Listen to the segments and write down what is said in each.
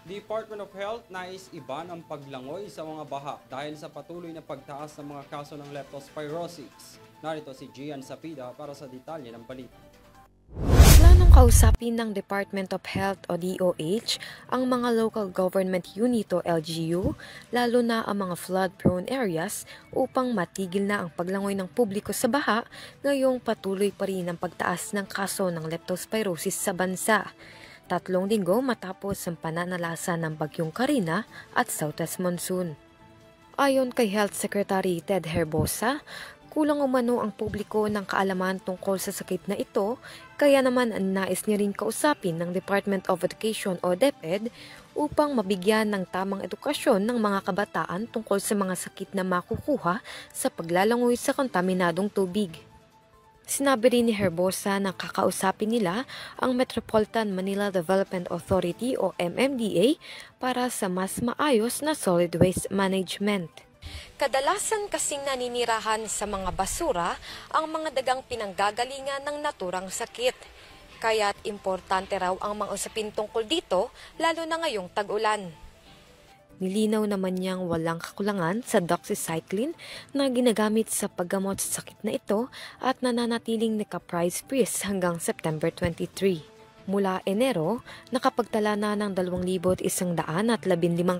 Department of Health nais iban ang paglangoy sa mga baha dahil sa patuloy na pagtaas ng mga kaso ng leptospirosis. Narito si Gian Sapida para sa detalye ng balita. Planong kausapin ng Department of Health o DOH ang mga local government unit o LGU, lalo na ang mga flood-prone areas upang matigil na ang paglangoy ng publiko sa baha ngayong patuloy pa rin ang pagtaas ng kaso ng leptospirosis sa bansa. 3 linggo matapos ang pananalasa ng Bagyong Karina at Southwest Monsoon. Ayon kay Health Secretary Ted Herbosa, kulang umano ang publiko ng kaalaman tungkol sa sakit na ito, kaya naman nais niya rin kausapin ng Department of Education o DepEd upang mabigyan ng tamang edukasyon ng mga kabataan tungkol sa mga sakit na makukuha sa paglalangoy sa kontaminadong tubig. Sinabi rin ni Herbosa na kakausapin nila ang Metropolitan Manila Development Authority o MMDA para sa mas maayos na solid waste management. Kadalasan kasing naninirahan sa mga basura ang mga dagang pinanggagalingan ng naturang sakit. Kaya't importante raw ang mga usapin tungkol dito, lalo na ngayong tag-ulan. Nilinaw naman niyang walang kakulangan sa doxycycline na ginagamit sa paggamot sa sakit na ito at nananatiling naka-price freeze hanggang September 23. Mula Enero, nakapagtala na ng 2,115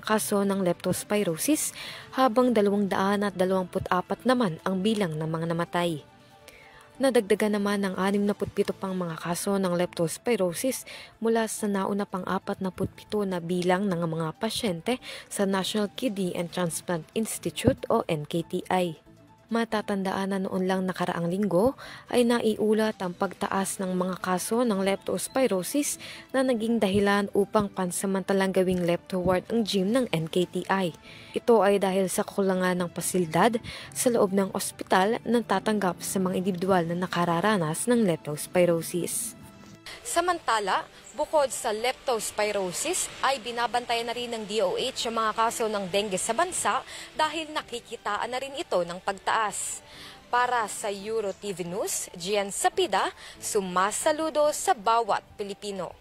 kaso ng leptospirosis habang 224 naman ang bilang ng mga namatay. Nadagdagan naman ng 67 pang mga kaso ng leptospirosis mula sa nauna pang 47 na bilang ng mga pasyente sa National Kidney and Transplant Institute o NKTI. Matatandaan na noon lang nakaraang linggo ay naiulat ang pagtaas ng mga kaso ng leptospirosis na naging dahilan upang pansamantalang gawing leptoward ang gym ng NKTI. Ito ay dahil sa kakulangan ng pasilidad sa loob ng ospital na tatanggap sa mga individual na nakararanas ng leptospirosis. Samantala, bukod sa leptospirosis ay binabantayan na rin ng DOH ang mga kaso ng dengue sa bansa dahil nakikitaan na rin ito ng pagtaas. Para sa Euro TV News, Gian Sapida, sumasaludo sa bawat Pilipino.